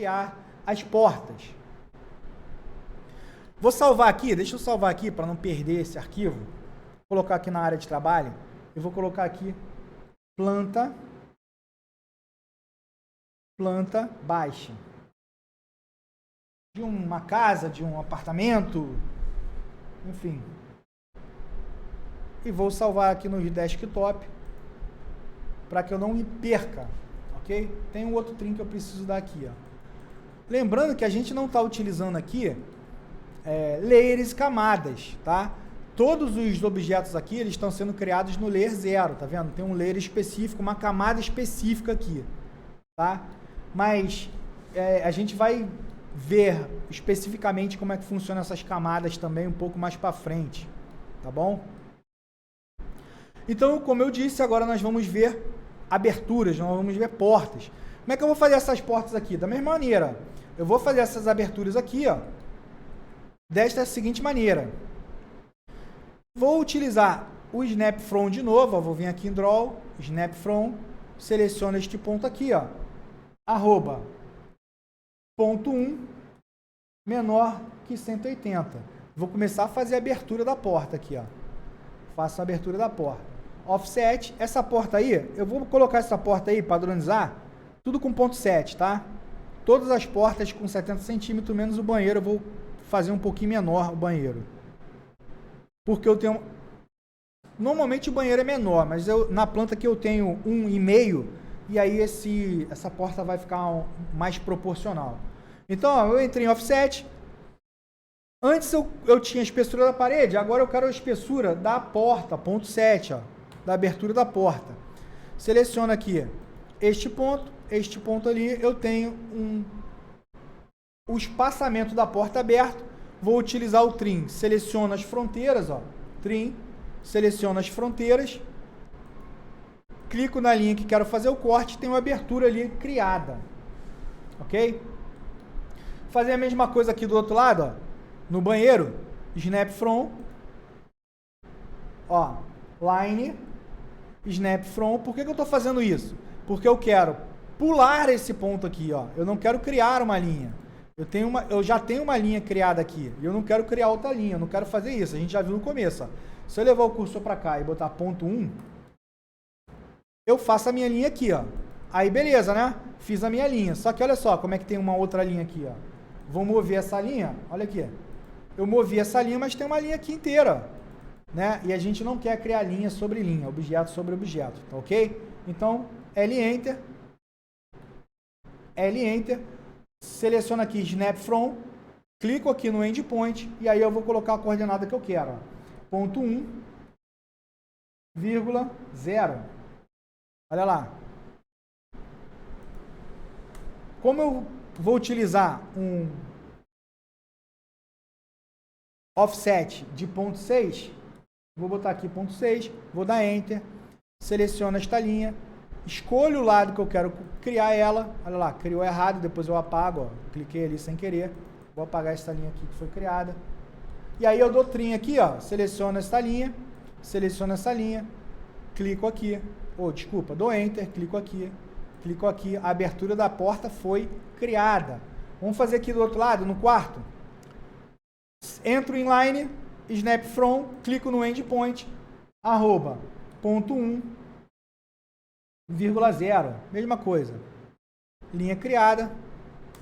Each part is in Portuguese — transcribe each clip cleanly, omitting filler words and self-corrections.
criar as portas. Vou salvar aqui, deixa eu salvar aqui para não perder esse arquivo. Vou colocar aqui na área de trabalho. Eu vou colocar aqui planta baixa. De uma casa, de um apartamento, enfim. E vou salvar aqui no desktop para que eu não me perca, ok? Tem um outro trim que eu preciso dar aqui, ó. Lembrando que a gente não está utilizando aqui layers e camadas, tá? Todos os objetos aqui, eles estão sendo criados no layer 0, tá vendo? Tem um layer específico, uma camada específica aqui, tá? Mas a gente vai ver especificamente como é que funcionam essas camadas também um pouco mais para frente, tá bom? Então, como eu disse, agora nós vamos ver aberturas, nós vamos ver portas. Como é que eu vou fazer essas portas aqui? Da mesma maneira, eu vou fazer essas aberturas aqui, ó, desta seguinte maneira. Vou utilizar o Snap From de novo, ó, vou vir aqui em Draw, Snap From, seleciono este ponto aqui, ó, arroba, ponto 1, menor que 180. Vou começar a fazer a abertura da porta aqui, ó. Faço a abertura da porta. Offset, essa porta aí, eu vou colocar essa porta aí, padronizar, tudo com ponto 7, tá? Todas as portas com 70 centímetros, menos o banheiro, eu vou fazer um pouquinho menor o banheiro. Porque eu tenho... Normalmente o banheiro é menor, mas na planta aqui eu tenho 1,5, e aí essa porta vai ficar mais proporcional. Então, ó, eu entrei em offset. Antes eu tinha a espessura da parede, agora eu quero a espessura da porta, ponto 7, ó, da abertura da porta. Seleciono aqui este ponto ali, eu tenho o espaçamento da porta aberto. Vou utilizar o trim, seleciono as fronteiras, ó, trim, seleciono as fronteiras, clico na linha que quero fazer o corte, tem uma abertura ali criada, ok? Fazer a mesma coisa aqui do outro lado, ó, no banheiro, Snap From, ó, Line, Snap From. Por que eu estou fazendo isso? Porque eu quero pular esse ponto aqui, ó. Eu não quero criar uma linha. Eu já tenho uma linha criada aqui, e eu não quero criar outra linha, eu não quero fazer isso. A gente já viu no começo, ó. Se eu levar o cursor para cá e botar ponto 1, eu faço a minha linha aqui, ó. Aí beleza, né? Fiz a minha linha. Só que olha só como é que tem uma outra linha aqui, ó. Vou mover essa linha, olha aqui. Eu movi essa linha, mas tem uma linha aqui inteira, né? E a gente não quer criar linha sobre linha, objeto sobre objeto, tá ok? Então, L-Enter, seleciono aqui Snap From, clico aqui no Endpoint, e aí eu vou colocar a coordenada que eu quero, ó. Ponto 1,0. Olha lá. Como eu vou utilizar um offset de ponto 6, vou botar aqui ponto 6, vou dar Enter, seleciono esta linha, escolho o lado que eu quero criar ela, olha lá, criou errado, depois eu apago, ó, cliquei ali sem querer, vou apagar essa linha aqui que foi criada, e aí eu dou trim aqui, ó, seleciono essa linha, clico aqui, dou Enter, clico aqui, a abertura da porta foi criada. Vamos fazer aqui do outro lado, no quarto. Entro em Line, Snap From, clico no Endpoint, arroba, ponto 1,0. Mesma coisa. Linha criada,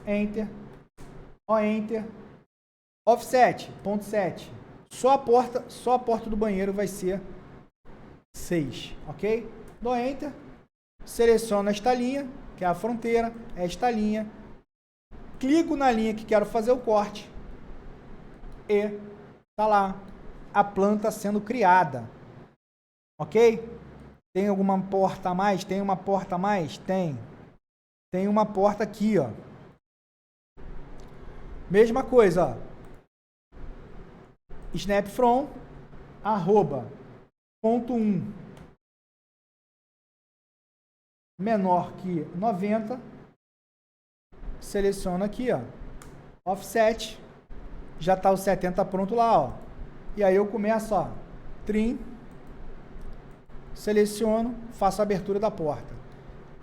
Enter, Enter, Offset, ponto 7. Só a porta do banheiro vai ser 6, ok? Dou Enter, seleciono esta linha, que é a fronteira, esta linha, clico na linha que quero fazer o corte e tá lá a planta sendo criada, ok? Tem alguma porta a mais? Tem uma porta a mais? Tem uma porta aqui, ó. Mesma coisa, ó. Snap From, arroba, ponto 1, menor que 90, seleciono aqui, ó, offset, já está o 70 pronto lá, ó, e aí eu começo, ó, trim, seleciono, faço a abertura da porta.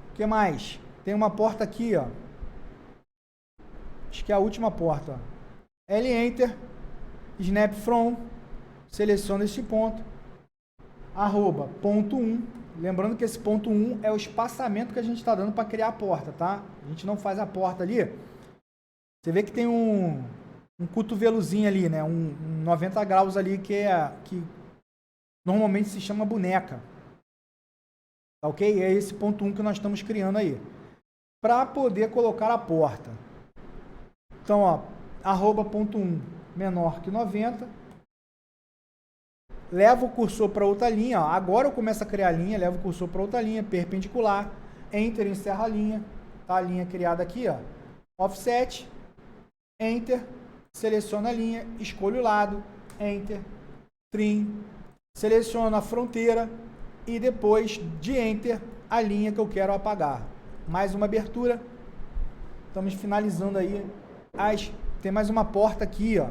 O que mais? Tem uma porta aqui, ó, acho que é a última porta, ó. L Enter, snap from, seleciono este ponto, arroba, ponto 1, lembrando que esse ponto 1 é o espaçamento que a gente está dando para criar a porta, tá? A gente não faz a porta ali, você vê que tem um cotovelozinho ali, né? Um 90 graus ali que normalmente se chama boneca. Tá ok? É esse ponto 1 que nós estamos criando aí. Para poder colocar a porta. Então, ó, arroba ponto 1 menor que 90. Levo o cursor para outra linha. Ó. Agora eu começo a criar a linha, levo o cursor para outra linha, perpendicular. Enter, encerra a linha. Tá a linha criada aqui, ó. Offset. Enter. Seleciono a linha, escolho o lado. Enter. Trim. Seleciono a fronteira. E depois de Enter, a linha que eu quero apagar. Mais uma abertura. Estamos finalizando aí. Tem mais uma porta aqui, ó.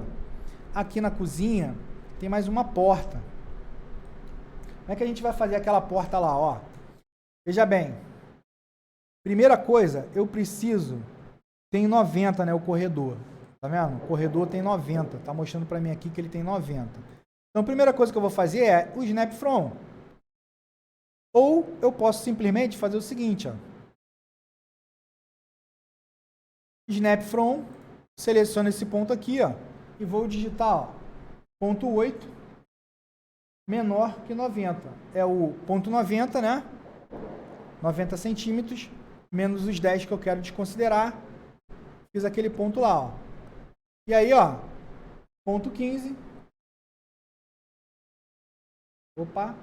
Aqui na cozinha, tem mais uma porta. Como é que a gente vai fazer aquela porta lá, ó? Veja bem. Primeira coisa, eu preciso... Tem 90, né, o corredor. Tá vendo? O corredor tem 90. Tá mostrando para mim aqui que ele tem 90. Então, a primeira coisa que eu vou fazer é o snap from. Ou eu posso simplesmente fazer o seguinte, ó. Snap from, seleciono esse ponto aqui, ó, e vou digitar, ó, ponto 8 menor que 90. É o ponto 90, né? 90 centímetros, menos os 10 que eu quero desconsiderar. Fiz aquele ponto lá, ó. E aí, ó, ponto 15. Opa.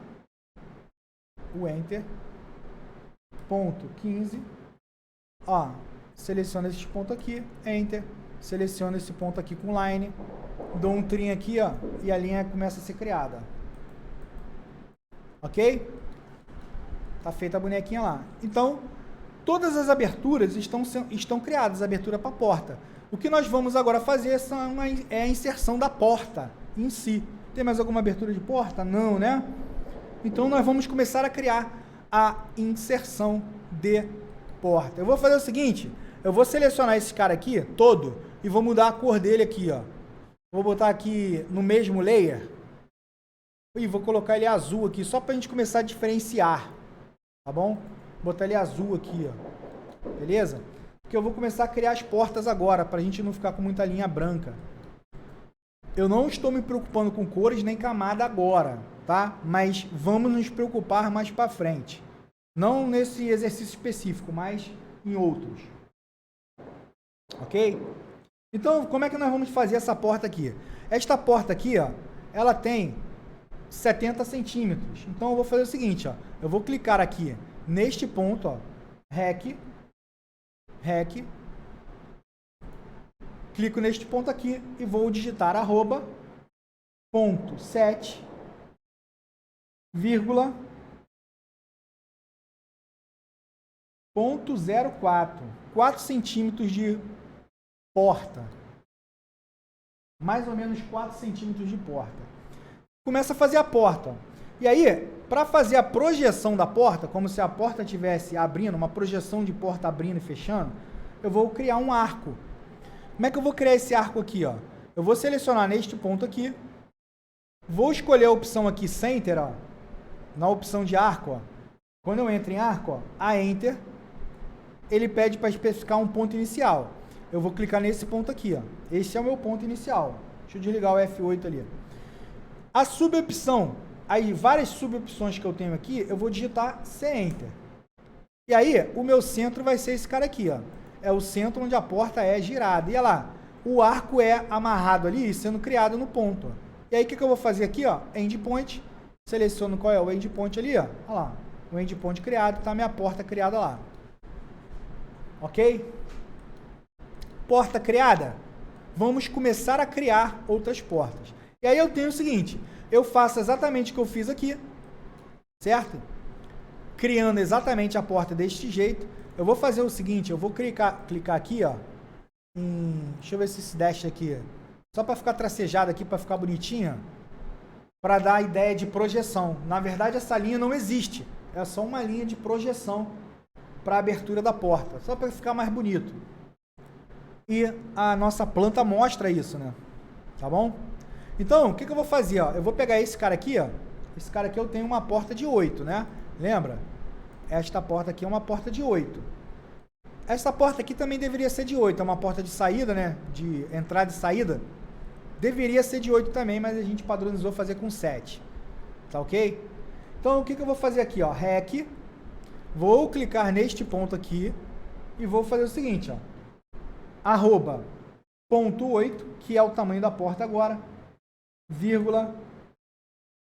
O Enter. Ponto 15. Ó, seleciono esse ponto aqui, Enter. Seleciono esse ponto aqui com Line. Dou um trim aqui, ó, e a linha começa a ser criada. Ok? Tá feita a bonequinha lá. Então, todas as aberturas estão criadas, abertura para a porta. O que nós vamos agora fazer é a inserção da porta em si. Tem mais alguma abertura de porta? Não, né? Então, nós vamos começar a criar a inserção de porta. Eu vou fazer o seguinte, eu vou selecionar esse cara aqui, todo, e vou mudar a cor dele aqui, ó. Vou botar aqui no mesmo layer, e vou colocar ele azul aqui, só para a gente começar a diferenciar, tá bom? Vou botar ele azul aqui, ó. Beleza? Porque eu vou começar a criar as portas agora, para a gente não ficar com muita linha branca. Eu não estou me preocupando com cores nem camada agora, tá? Mas vamos nos preocupar mais para frente. Não nesse exercício específico, mas em outros. Ok? Então, como é que nós vamos fazer essa porta aqui? Esta porta aqui, ó, ela tem 70 centímetros. Então, eu vou fazer o seguinte, ó. Eu vou clicar aqui neste ponto, ó. REC. Clico neste ponto aqui e vou digitar arroba, ponto 7, vírgula, ponto 04. 4 centímetros de porta. Mais ou menos 4 centímetros de porta. Começa a fazer a porta. E aí, para fazer a projeção da porta, como se a porta estivesse abrindo, uma projeção de porta abrindo e fechando, eu vou criar um arco. Como é que eu vou criar esse arco aqui, ó? Eu vou selecionar neste ponto aqui, vou escolher a opção aqui, Center, ó, na opção de arco, ó. Quando eu entro em arco, ó, a Enter, ele pede para especificar um ponto inicial. Eu vou clicar nesse ponto aqui, ó. Esse é o meu ponto inicial. Deixa eu desligar o F8 ali. A subopção, aí várias subopções que eu tenho aqui, eu vou digitar C-Enter. E aí, o meu centro vai ser esse cara aqui, ó. É o centro onde a porta é girada. E olha lá, o arco é amarrado ali, sendo criado no ponto. Ó. E aí, o que eu vou fazer aqui, ó? Endpoint. Seleciono qual é o endpoint ali, ó. Olha lá, o endpoint criado, tá a minha porta criada lá. Ok? Porta criada? Vamos começar a criar outras portas. E aí eu tenho o seguinte, eu faço exatamente o que eu fiz aqui, certo? Criando exatamente a porta deste jeito. Eu vou fazer o seguinte, eu vou clicar aqui, ó, deixa eu ver se esse dash aqui, só para ficar tracejado aqui, para ficar bonitinho, para dar a ideia de projeção. Na verdade, essa linha não existe, é só uma linha de projeção para a abertura da porta, só para ficar mais bonito. E a nossa planta mostra isso, né? Tá bom? Então, o que eu vou fazer? Ó? Eu vou pegar esse cara aqui, ó. Esse cara aqui eu tenho uma porta de 8, né? Lembra? Esta porta aqui é uma porta de 8. Essa porta aqui também deveria ser de 8. É uma porta de saída, né? De entrada e saída. Deveria ser de 8 também, mas a gente padronizou fazer com 7. Tá ok? Então, o que eu vou fazer aqui? Ó? REC. Vou clicar neste ponto aqui. E vou fazer o seguinte, ó. Arroba ponto 8, que é o tamanho da porta agora. Vírgula.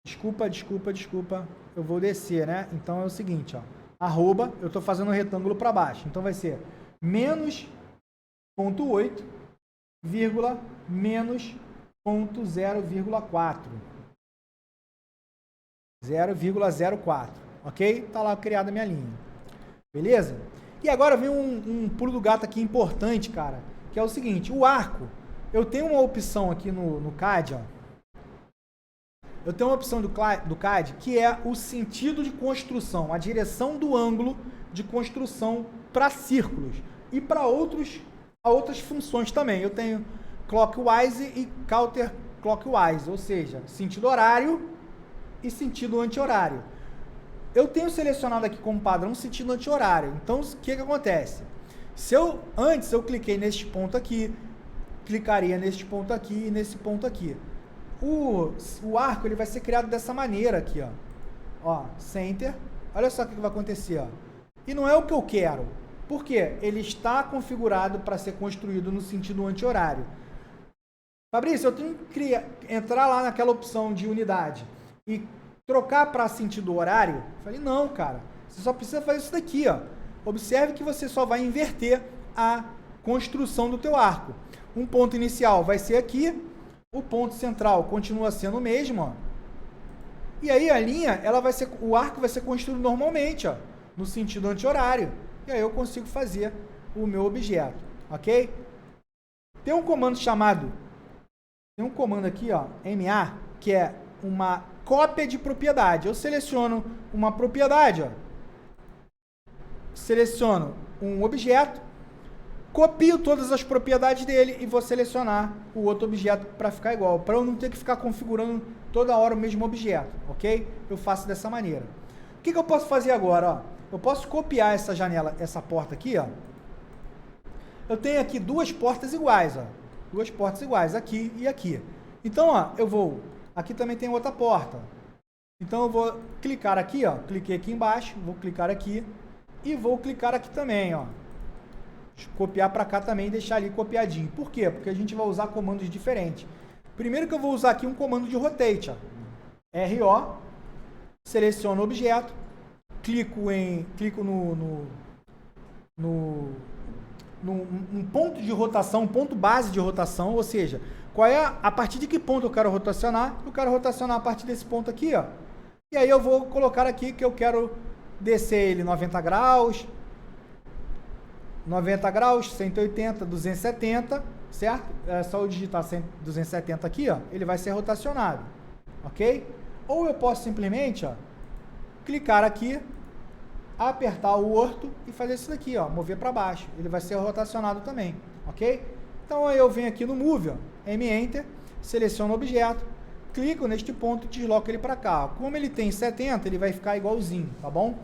Desculpa. Eu vou descer, né? Então é o seguinte, ó. Arroba, eu estou fazendo um retângulo para baixo. Então vai ser menos ponto 8, vírgula, menos ponto 0,4. 0,04. Ok? Tá lá criada a minha linha. Beleza? E agora vem um pulo do gato aqui importante, cara. Que é o seguinte, o arco. Eu tenho uma opção aqui no CAD, ó. Eu tenho uma opção do CAD que é o sentido de construção, a direção do ângulo de construção para círculos e para outras funções também. Eu tenho clockwise e counterclockwise, ou seja, sentido horário e sentido anti-horário. Eu tenho selecionado aqui como padrão sentido anti-horário. Então, o que acontece? Antes eu cliquei neste ponto aqui, clicaria neste ponto aqui e nesse ponto aqui. O arco ele vai ser criado dessa maneira aqui, ó. Ó, center. Olha só o que vai acontecer, ó. E não é o que eu quero. Por quê? Ele está configurado para ser construído no sentido anti-horário. Fabrício, eu tenho que entrar lá naquela opção de unidade e trocar para sentido horário? Eu falei, não, cara. Você só precisa fazer isso daqui, ó. Observe que você só vai inverter a construção do teu arco. Um ponto inicial vai ser aqui. O ponto central continua sendo o mesmo, ó. E aí a linha, o arco vai ser construído normalmente, ó, no sentido anti-horário. E aí eu consigo fazer o meu objeto, ok? Tem um comando aqui, ó, MA, que é uma cópia de propriedade. Eu seleciono uma propriedade, ó. Seleciono um objeto, copio todas as propriedades dele e vou selecionar o outro objeto para ficar igual, para eu não ter que ficar configurando toda hora o mesmo objeto, ok? Eu faço dessa maneira. O que eu posso fazer agora? Ó? Eu posso copiar essa janela, essa porta aqui, ó. Eu tenho aqui duas portas iguais, ó. Duas portas iguais, aqui e aqui. Então, ó, aqui também tem outra porta. Então eu vou clicar aqui, ó. Cliquei aqui embaixo, vou clicar aqui e vou clicar aqui também, ó. Copiar para cá também e deixar ali copiadinho. Por quê? Porque a gente vai usar comandos diferentes. Primeiro que eu vou usar aqui um comando de rotate, ó. RO, seleciono o objeto, clico num ponto de rotação, um ponto base de rotação, ou seja, a partir de que ponto eu quero rotacionar? Eu quero rotacionar a partir desse ponto aqui, ó. E aí eu vou colocar aqui que eu quero descer ele 90 graus, 180, 270, certo? É só eu digitar 270 aqui, ó, ele vai ser rotacionado, ok? Ou eu posso simplesmente, ó, clicar aqui, apertar o orto e fazer isso daqui, ó, mover para baixo. Ele vai ser rotacionado também, ok? Então aí eu venho aqui no Move, ó, M-Enter, seleciono o objeto, clico neste ponto e desloco ele para cá. Como ele tem 70, ele vai ficar igualzinho, tá bom?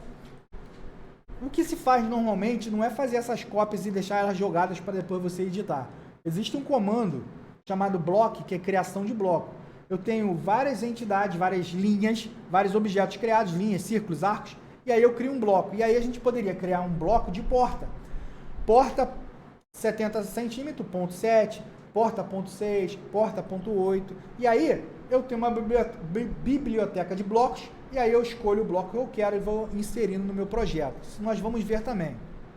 O que se faz normalmente não é fazer essas cópias e deixar elas jogadas para depois você editar. Existe um comando chamado block, que é criação de bloco. Eu tenho várias entidades, várias linhas, vários objetos criados, linhas, círculos, arcos, e aí eu crio um bloco. E aí a gente poderia criar um bloco de porta. Porta 70 centímetros, ponto 7, porta ponto 6, porta ponto 8. E aí eu tenho uma biblioteca de blocos, e aí eu escolho o bloco que eu quero e vou inserindo no meu projeto. Isso nós vamos ver também,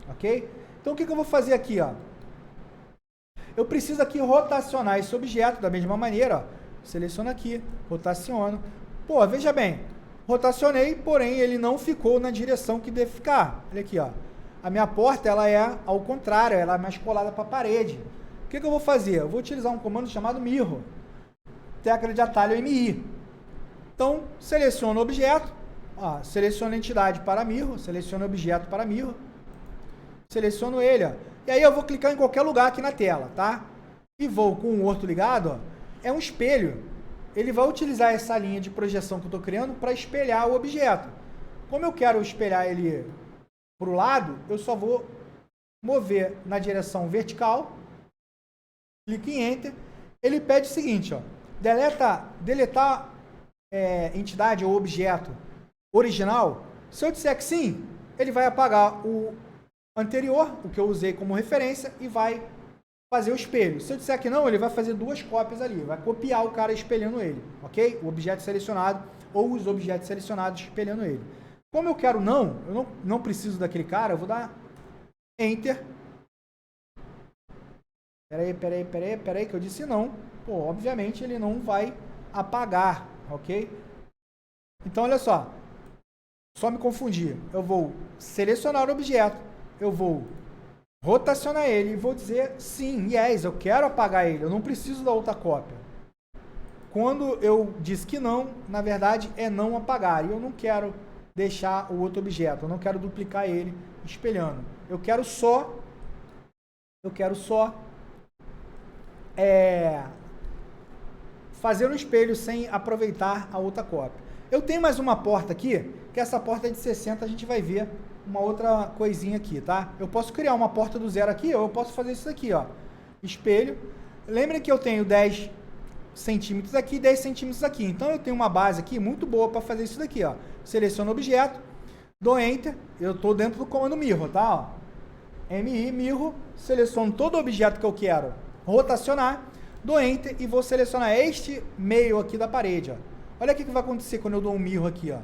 ok? Então o que eu vou fazer aqui, ó? Eu preciso aqui rotacionar esse objeto da mesma maneira, ó. Seleciono aqui, rotaciono. Pô, veja bem, rotacionei, porém ele não ficou na direção que deve ficar. Olha aqui, ó. A minha porta, ela é ao contrário, ela é mais colada para a parede. O que eu vou fazer? Eu vou utilizar um comando chamado mirror. Tecla de atalho MI. Então, seleciono o objeto, ó, seleciono a entidade para mirror, seleciono o objeto para mirror, seleciono ele, ó, E aí eu vou clicar em qualquer lugar aqui na tela, tá? E vou com o orto ligado, ó, é um espelho. Ele vai utilizar essa linha de projeção que eu estou criando para espelhar o objeto. Como eu quero espelhar ele para o lado, eu só vou mover na direção vertical, clique em Enter. Ele pede o seguinte, ó, deletar entidade ou objeto original. Se eu disser que sim, ele vai apagar o anterior, o que eu usei como referência, e vai fazer o espelho. Se eu disser que não, ele vai fazer duas cópias ali, vai copiar o cara espelhando ele, ok? O objeto selecionado ou os objetos selecionados espelhando ele. Como eu quero não, eu não preciso daquele cara, eu vou dar Enter. Peraí, que eu disse não. Pô, obviamente ele não vai apagar, ok? Então, olha só. Só me confundir. Eu vou selecionar o objeto, eu vou rotacionar ele e vou dizer sim, yes, eu quero apagar ele, eu não preciso da outra cópia. Quando eu disse que não, na verdade é não apagar. E eu não quero deixar o outro objeto, eu não quero duplicar ele espelhando. Eu quero só fazer um espelho sem aproveitar a outra cópia. Eu tenho mais uma porta aqui, que essa porta é de 60, a gente vai ver uma outra coisinha aqui, tá? Eu posso criar uma porta do zero aqui, ou eu posso fazer isso aqui, ó. Espelho. Lembrem que eu tenho 10 centímetros aqui e 10 centímetros aqui. Então, eu tenho uma base aqui muito boa para fazer isso daqui, ó. Seleciono o objeto, dou Enter, eu estou dentro do comando Mirror, tá? Ó. MI, Mirror, seleciono todo o objeto que eu quero rotacionar, dou Enter e vou selecionar este meio aqui da parede, ó. Olha o que vai acontecer quando eu dou um Mirror aqui, ó.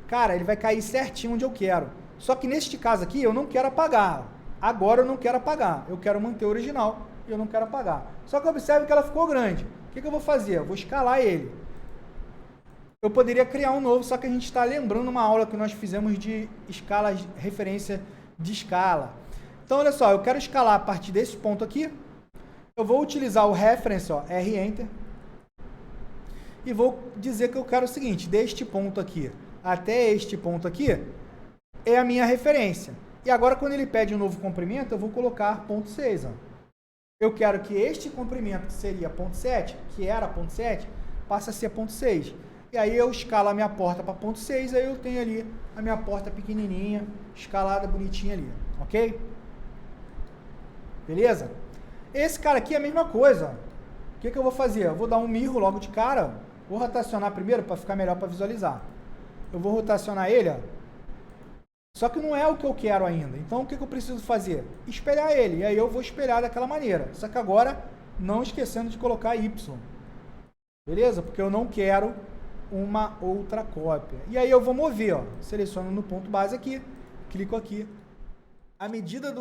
Cara, ele vai cair certinho onde eu quero. Só que neste caso aqui, eu não quero apagar. Agora eu não quero apagar. Eu quero manter o original e eu não quero apagar. Só que observe que ela ficou grande. O que eu vou fazer? Eu vou escalar ele. Eu poderia criar um novo, só que a gente está lembrando uma aula que nós fizemos de escala, referência de escala. Então, olha só, eu quero escalar a partir desse ponto aqui. Eu vou utilizar o reference, ó, R-Enter. E vou dizer que eu quero o seguinte, deste ponto aqui até este ponto aqui, é a minha referência. E agora, quando ele pede um novo comprimento, eu vou colocar ponto 6. Ó. Eu quero que este comprimento, que seria ponto 7, que era ponto 7, passe a ser ponto 6. E aí eu escalo a minha porta para ponto 6, aí eu tenho ali a minha porta pequenininha, escalada, bonitinha ali, ok? Beleza? Esse cara aqui é a mesma coisa. O que eu vou fazer? Eu vou dar um mirro logo de cara, vou rotacionar primeiro para ficar melhor para visualizar. Eu vou rotacionar ele, ó. Só que não é o que eu quero ainda. Então, o que eu preciso fazer? Espelhar ele. E aí eu vou espelhar daquela maneira. Só que agora, não esquecendo de colocar Y. Beleza? Porque eu não quero uma outra cópia. E aí eu vou mover, ó. Seleciono no ponto base aqui. Clico aqui. À medida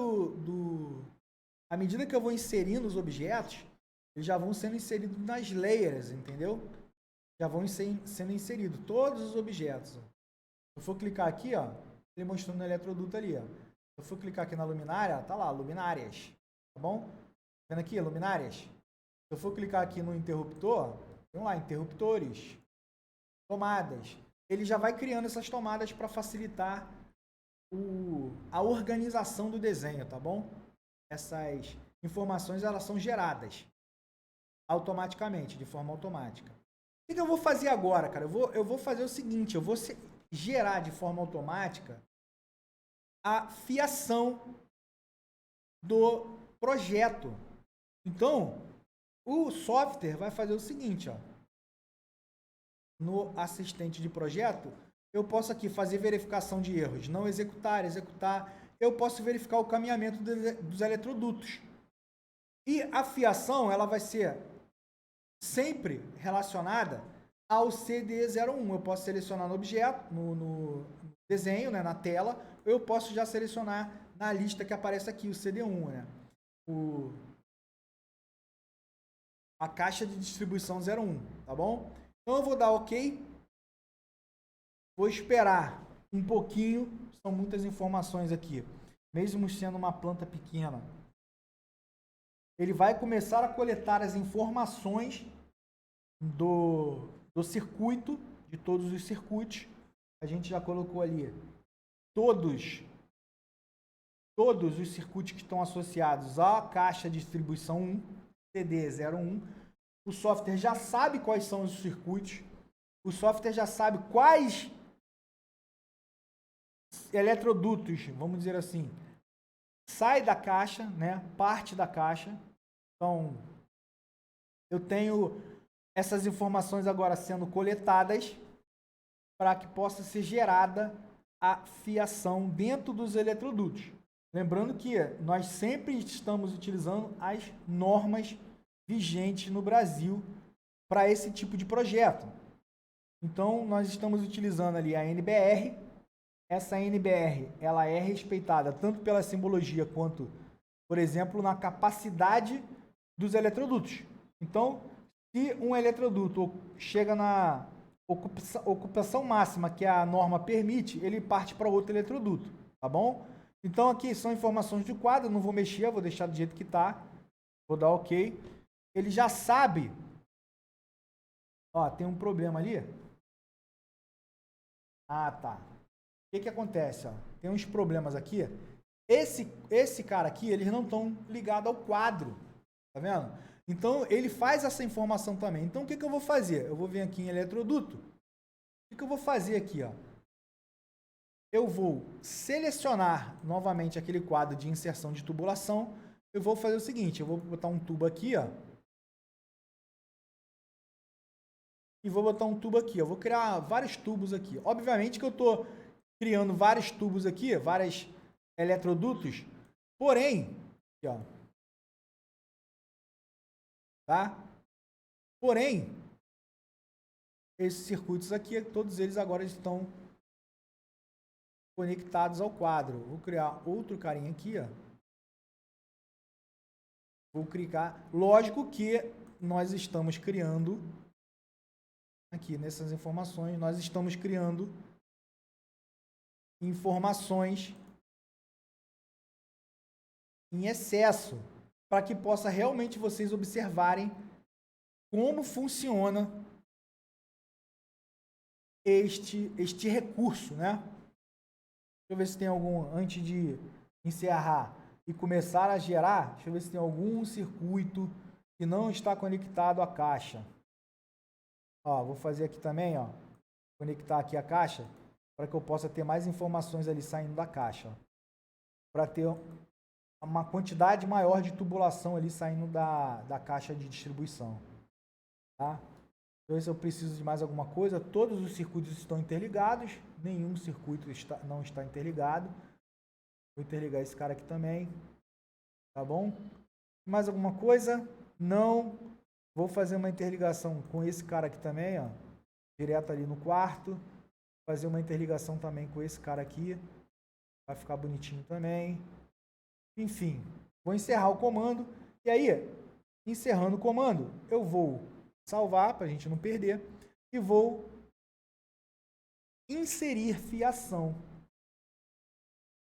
à medida que eu vou inserindo os objetos, eles já vão sendo inseridos nas layers, entendeu? Já vão sendo inseridos todos os objetos. Se eu for clicar aqui, ó, ele mostrando no eletroduto ali, ó. Se eu for clicar aqui na luminária, tá lá, luminárias, tá bom? Vendo aqui, luminárias? Se eu for clicar aqui no interruptor, vamos lá, interruptores, tomadas. Ele já vai criando essas tomadas para facilitar a organização do desenho, tá bom? Essas informações, elas são geradas automaticamente, de forma automática. O que eu vou fazer agora, cara? Eu vou fazer o seguinte, eu vou gerar de forma automática a fiação do projeto. Então, o software vai fazer o seguinte, ó. No assistente de projeto, eu posso aqui fazer verificação de erros, não executar, executar. Eu posso verificar o caminhamento dos eletrodutos. E a fiação, ela vai ser sempre relacionada ao CDE01. Eu posso selecionar no objeto, no desenho, né, na tela, ou eu posso já selecionar na lista que aparece aqui, o CD1, né? A caixa de distribuição 01, tá bom? Então eu vou dar OK, vou esperar um pouquinho, são muitas informações aqui, mesmo sendo uma planta pequena. Ele vai começar a coletar as informações do circuito, de todos os circuitos. A gente já colocou ali todos todos os circuitos que estão associados à caixa de distribuição 1, CD01. O software já sabe quais são os circuitos, o software já sabe quais eletrodutos, vamos dizer assim, sai da caixa, né? Parte da caixa. Então, eu tenho essas informações agora sendo coletadas para que possa ser gerada a fiação dentro dos eletrodutos. Lembrando que nós sempre estamos utilizando as normas vigentes no Brasil para esse tipo de projeto. Então, nós estamos utilizando ali a NBR. Essa NBR, ela é respeitada tanto pela simbologia quanto, por exemplo, na capacidade dos eletrodutos. Então, se um eletroduto chega na ocupação máxima que a norma permite, ele parte para outro eletroduto, tá bom? Então, aqui são informações de quadro, não vou mexer, vou deixar do jeito que está, vou dar OK. Ele já sabe, ó, tem um problema ali. Ah, tá. O que acontece? Ó? Tem uns problemas aqui. Esse cara aqui, eles não estão ligados ao quadro. Tá vendo? Então, ele faz essa informação também. Então, o que eu vou fazer? Eu vou vir aqui em eletroduto. O que eu vou fazer aqui? Ó? Eu vou selecionar novamente aquele quadro de inserção de tubulação. Eu vou fazer o seguinte, eu vou botar um tubo aqui, ó. E vou botar um tubo aqui. Eu vou criar vários tubos aqui. Obviamente que eu estou criando vários tubos aqui, vários eletrodutos. Porém, aqui, ó. Tá? Porém, esses circuitos aqui, todos eles agora estão conectados ao quadro. Vou criar outro carinha aqui, ó. Vou clicar. Lógico que nós estamos criando aqui nessas informações, nós estamos criando informações em excesso para que possa realmente vocês observarem como funciona este recurso, né? Deixa eu ver se tem algum, antes de encerrar e começar a gerar, deixa eu ver se tem algum circuito que não está conectado à caixa. Ó, vou fazer aqui também, ó, conectar aqui a caixa para que eu possa ter mais informações ali saindo da caixa, para ter uma quantidade maior de tubulação ali saindo da caixa de distribuição, tá? Então, se eu preciso de mais alguma coisa, todos os circuitos estão interligados, nenhum circuito não está interligado. Vou interligar esse cara aqui também, tá bom? Mais alguma coisa? Não. Vou fazer uma interligação com esse cara aqui também, ó, direto ali no quarto. Fazer uma interligação também com esse cara aqui, vai ficar bonitinho também. Enfim, vou encerrar o comando. E aí, encerrando o comando, eu vou salvar para a gente não perder e vou inserir fiação.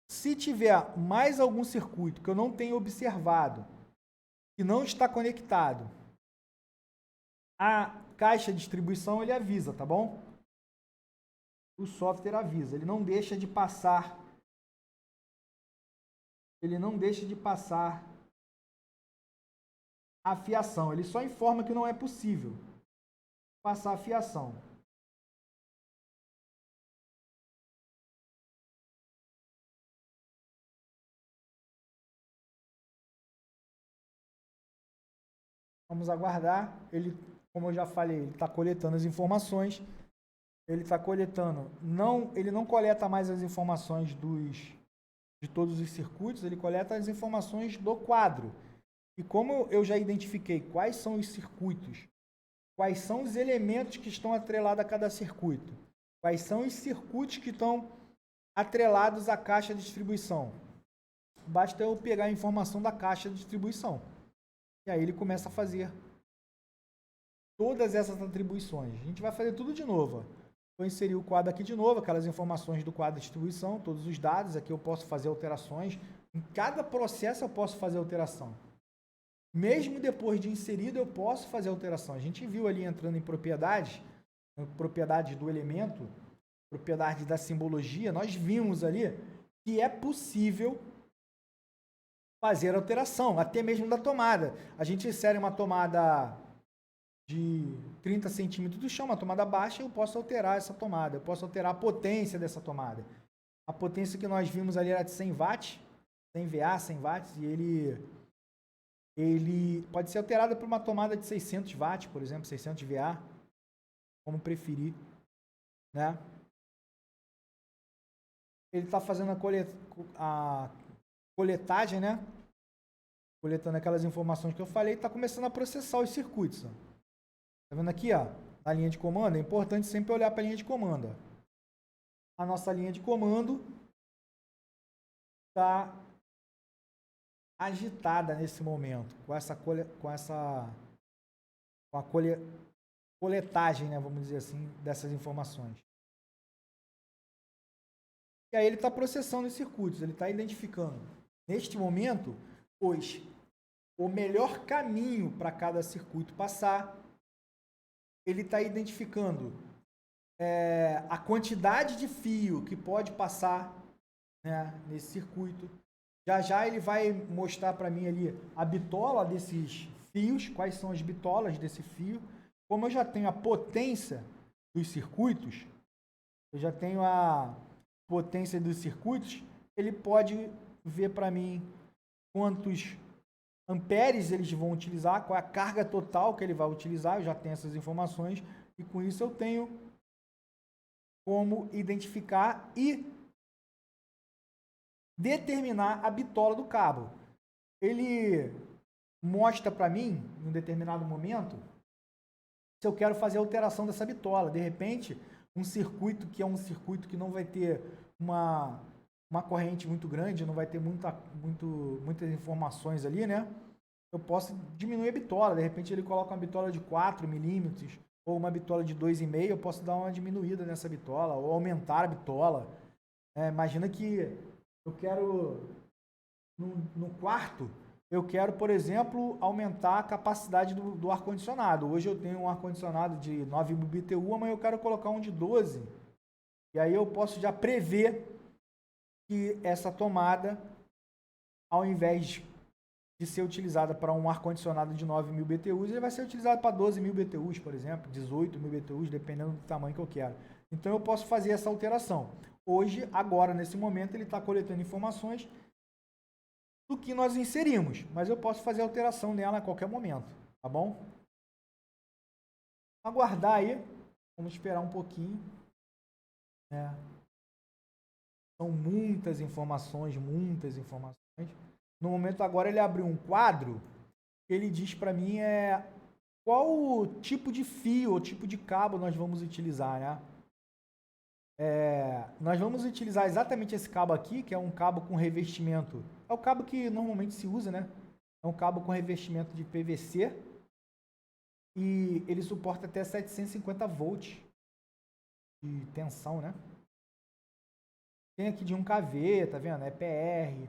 Se tiver mais algum circuito que eu não tenho observado, que não está conectado, a caixa de distribuição ele avisa, tá bom? O software avisa, ele não deixa de passar. Ele não deixa de passar a fiação. Ele só informa que não é possível passar a fiação. Vamos aguardar. Ele, como eu já falei, ele está coletando as informações. Ele está coletando. Ele não coleta mais as informações de todos os circuitos, ele coleta as informações do quadro. E como eu já identifiquei quais são os circuitos, quais são os elementos que estão atrelados a cada circuito, quais são os circuitos que estão atrelados à caixa de distribuição, basta eu pegar a informação da caixa de distribuição. E aí ele começa a fazer todas essas atribuições. A gente vai fazer tudo de novo. Vou inserir o quadro aqui de novo, aquelas informações do quadro de distribuição, todos os dados. Aqui eu posso fazer alterações. Em cada processo eu posso fazer alteração. Mesmo depois de inserido, eu posso fazer alteração. A gente viu ali entrando em propriedades do elemento, propriedade da simbologia. Nós vimos ali que é possível fazer alteração, até mesmo da tomada. A gente insere uma tomada de 30 centímetros do chão, uma tomada baixa, eu posso alterar essa tomada, eu posso alterar a potência dessa tomada. A potência que nós vimos ali era de 100 watts, 100 VA, 100 watts, e ele pode ser alterado por uma tomada de 600 watts, por exemplo, 600 VA, como preferir, né? Ele está fazendo a coletagem, né? Coletando aquelas informações que eu falei, está começando a processar os circuitos. Ó. Tá vendo aqui, ó? Na linha de comando, é importante sempre olhar para a linha de comando. Ó. A nossa linha de comando está agitada nesse momento, com a coletagem, né, vamos dizer assim, dessas informações. E aí ele está processando os circuitos, ele está identificando, neste momento, o melhor caminho para cada circuito passar. Ele está identificando a quantidade de fio que pode passar, né, nesse circuito. Já já ele vai mostrar para mim ali a bitola desses fios, quais são as bitolas desse fio. Como eu já tenho a potência dos circuitos, eu já tenho a potência dos circuitos, ele pode ver para mim quantos amperes eles vão utilizar, qual é a carga total que ele vai utilizar, eu já tenho essas informações, e com isso eu tenho como identificar e determinar a bitola do cabo. Ele mostra para mim, em um determinado momento, se eu quero fazer a alteração dessa bitola. De repente, um circuito que é um circuito que não vai ter uma corrente muito grande, não vai ter muitas informações ali, né? Eu posso diminuir a bitola. De repente, ele coloca uma bitola de 4 milímetros ou uma bitola de 2,5, eu posso dar uma diminuída nessa bitola ou aumentar a bitola. Imagina que eu quero, no quarto, eu quero, por exemplo, aumentar a capacidade do ar-condicionado. Hoje eu tenho um ar-condicionado de 9 BTU, amanhã eu quero colocar um de 12. E aí eu posso já prever que essa tomada, ao invés de ser utilizada para um ar-condicionado de 9.000 BTUs, ele vai ser utilizado para 12.000 BTUs, por exemplo, 18.000 BTUs, dependendo do tamanho que eu quero. Então eu posso fazer essa alteração. Hoje, agora, nesse momento, ele está coletando informações do que nós inserimos, mas eu posso fazer alteração nela a qualquer momento, tá bom? Aguardar aí, vamos esperar um pouquinho. São muitas informações, muitas informações. No momento agora ele abriu um quadro, ele diz para mim qual o tipo de fio, o tipo de cabo nós vamos utilizar, né? Nós vamos utilizar exatamente esse cabo aqui, que é um cabo com revestimento. É o cabo que normalmente se usa, né? É um cabo com revestimento de PVC e ele suporta até 750 volts de tensão, né? Tem aqui de 1kV, tá vendo? EPR,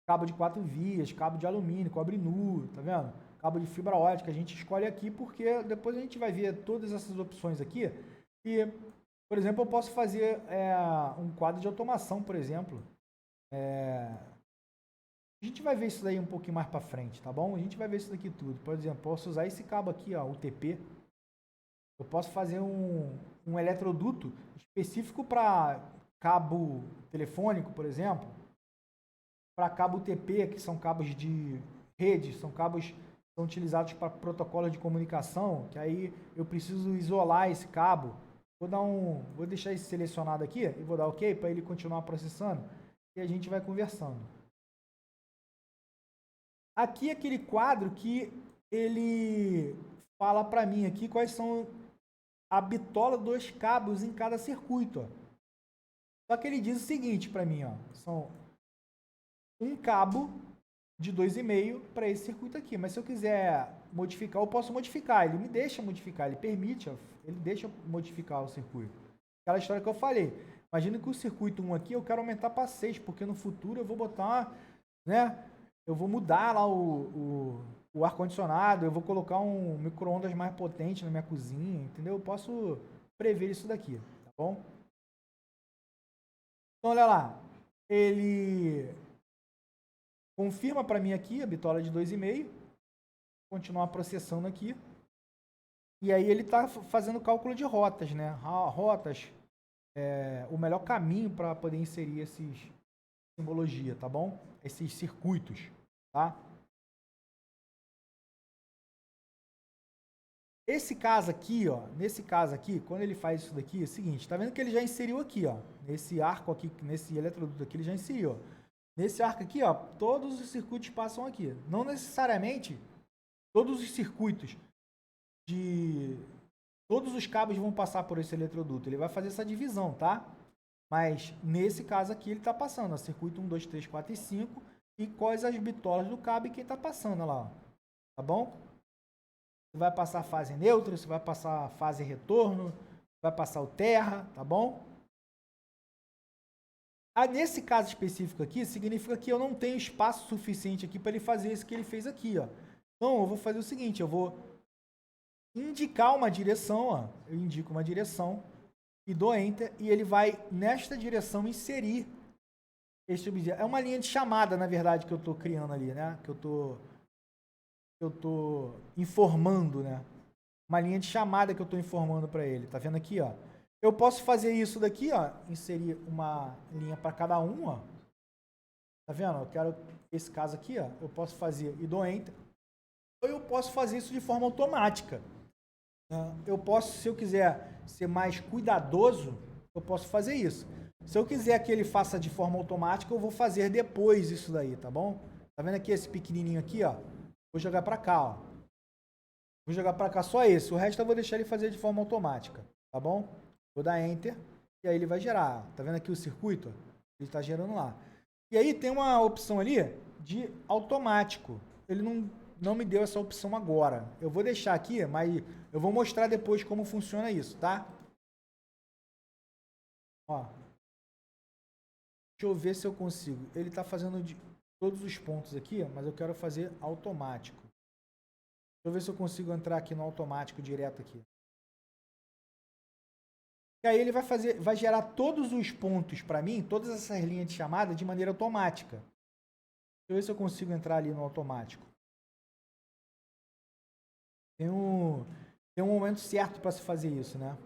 cabo de 4 vias, cabo de alumínio, cobre nu, tá vendo? Cabo de fibra ótica, a gente escolhe aqui porque depois a gente vai ver todas essas opções aqui e, por exemplo, eu posso fazer um quadro de automação, por exemplo. A gente vai ver isso daí um pouquinho mais para frente, tá bom? A gente vai ver isso daqui tudo. Por exemplo, posso usar esse cabo aqui, ó, UTP. Eu posso fazer um eletroduto específico para cabo telefônico, por exemplo, para cabo UTP, que são cabos de rede, são cabos que são utilizados para protocolo de comunicação, que aí eu preciso isolar esse cabo. Vou deixar esse selecionado aqui e vou dar OK para ele continuar processando e a gente vai conversando. Aqui é aquele quadro que ele fala para mim aqui quais são a bitola dos cabos em cada circuito. Ó. Só que ele diz o seguinte para mim, ó, são um cabo de 2,5 para esse circuito aqui. Mas se eu quiser modificar, eu posso modificar. Ele me deixa modificar, ele permite, ó, ele deixa modificar o circuito. Aquela história que eu falei. Imagina que o circuito 1 aqui eu quero aumentar para 6, porque no futuro eu vou botar, né? Eu vou mudar lá o ar-condicionado, eu vou colocar um micro-ondas mais potente na minha cozinha, entendeu? Eu posso prever isso daqui, tá bom? Então, olha lá. Ele confirma para mim aqui a bitola de 2,5, continuar processando aqui. E aí ele está fazendo cálculo de rotas, né? Rotas, o melhor caminho para poder inserir esses simbologia, tá bom? Esses circuitos, tá? Esse caso aqui, ó, nesse caso aqui, quando ele faz isso daqui, é o seguinte, tá vendo que ele já inseriu aqui, ó, nesse arco aqui, nesse eletroduto aqui, ele já inseriu, ó. Nesse arco aqui, ó, todos os circuitos passam aqui. Não necessariamente todos os circuitos de todos os cabos vão passar por esse eletroduto. Ele vai fazer essa divisão, tá? Mas nesse caso aqui ele está passando, ó, circuito 1, 2, 3, 4 e 5 e quais as bitolas do cabo e quem está passando lá, ó. Tá bom? Você vai passar fase neutra, você vai passar fase retorno, vai passar o terra, tá bom? Nesse caso específico aqui, significa que eu não tenho espaço suficiente aqui para ele fazer isso que ele fez aqui, ó. Então eu vou fazer o seguinte, eu vou indicar uma direção, ó. Eu indico uma direção e dou Enter e ele vai nesta direção inserir este objeto. É uma linha de chamada, na verdade, que eu estou criando ali, né? Que eu tô informando, né? Uma linha de chamada que eu estou informando para ele. Tá vendo aqui, ó? Eu posso fazer isso daqui, ó, inserir uma linha para cada um, ó. Tá vendo? Eu quero esse caso aqui, ó, eu posso fazer e dou Enter. Ou eu posso fazer isso de forma automática. Eu posso, se eu quiser ser mais cuidadoso, eu posso fazer isso. Se eu quiser que ele faça de forma automática, eu vou fazer depois isso daí, tá bom? Tá vendo aqui esse pequenininho aqui, ó? Vou jogar para cá, ó. Vou jogar para cá só esse. O resto eu vou deixar ele fazer de forma automática, tá bom? Vou dar Enter e aí ele vai gerar. Tá vendo aqui o circuito? Ele está gerando lá. E aí tem uma opção ali de automático. Ele não me deu essa opção agora. Eu vou deixar aqui, mas eu vou mostrar depois como funciona isso, tá? Ó. Deixa eu ver se eu consigo. Ele está fazendo de todos os pontos aqui, mas eu quero fazer automático. Deixa eu ver se eu consigo entrar aqui no automático direto aqui. E aí ele vai gerar todos os pontos para mim, todas essas linhas de chamada de maneira automática. Deixa eu ver se eu consigo entrar ali no automático. Tem um momento certo para se fazer isso, né?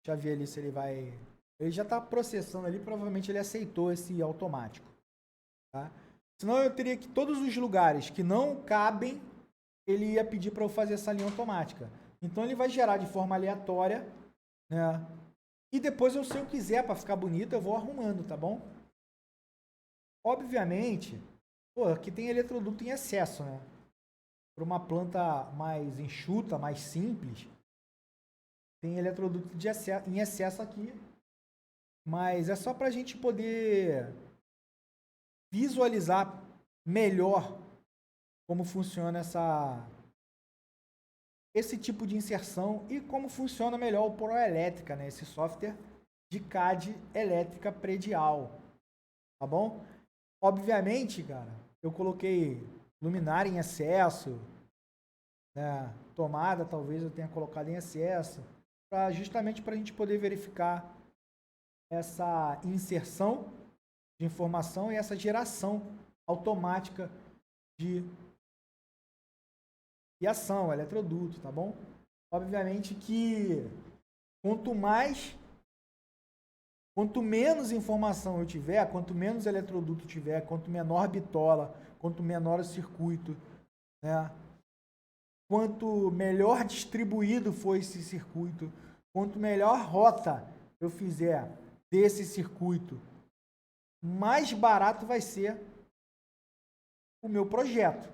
Deixa eu ver ali se ele vai... Ele já está processando ali, provavelmente ele aceitou esse automático. Tá? Senão eu teria que todos os lugares que não cabem, ele ia pedir para eu fazer essa linha automática. Então ele vai gerar de forma aleatória, né? E depois, se eu quiser, para ficar bonito, eu vou arrumando, tá bom? Obviamente, pô, aqui tem eletroduto em excesso, né? Para uma planta mais enxuta, mais simples, tem eletroduto em excesso aqui. Mas é só para a gente poder visualizar melhor como funciona esse tipo de inserção e como funciona melhor o Proelétrica, né? Esse software de CAD elétrica predial, tá bom? Obviamente, cara, eu coloquei luminária em excesso, né? Tomada talvez eu tenha colocado em excesso, justamente para a gente poder verificar essa inserção de informação e essa geração automática de ação, eletroduto, tá bom? Obviamente que quanto menos informação eu tiver, quanto menos eletroduto tiver, quanto menor a bitola, quanto menor o circuito, né? Quanto melhor distribuído for esse circuito, quanto melhor rota eu fizer desse circuito, mais barato vai ser o meu projeto.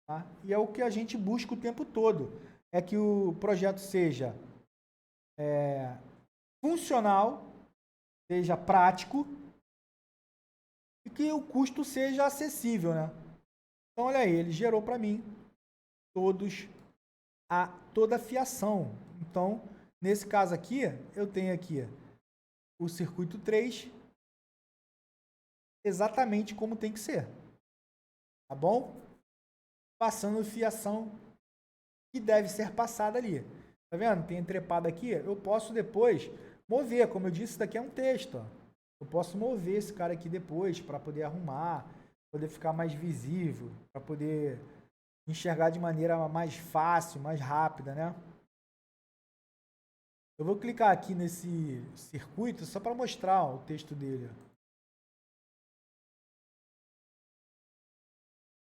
Tá? E é o que a gente busca o tempo todo. É que o projeto seja funcional, seja prático e que o custo seja acessível, né? Então, olha aí, ele gerou para mim toda a fiação. Então, nesse caso aqui, eu tenho aqui o circuito 3 exatamente como tem que ser. Tá bom? Passando fiação que deve ser passada ali. Tá vendo? Tem entrepado aqui. Eu posso depois mover. Como eu disse, isso daqui é um texto. Ó. Eu posso mover esse cara aqui depois para poder arrumar, poder ficar mais visível, para poder enxergar de maneira mais fácil, mais rápida, né? Eu vou clicar aqui nesse circuito só para mostrar ó, o texto dele.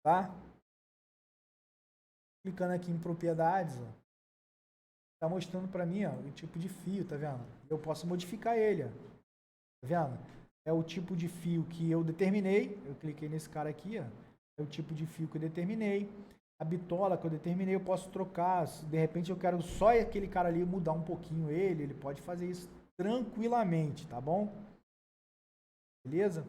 Tá? Clicando aqui em propriedades, ó, tá mostrando para mim ó, o tipo de fio, tá vendo? Eu posso modificar ele, ó, tá vendo? É o tipo de fio que eu determinei. Eu cliquei nesse cara aqui, ó, é o tipo de fio que eu determinei. A bitola que eu determinei, eu posso trocar. Se de repente eu quero só aquele cara ali mudar um pouquinho ele pode fazer isso tranquilamente, tá bom? Beleza?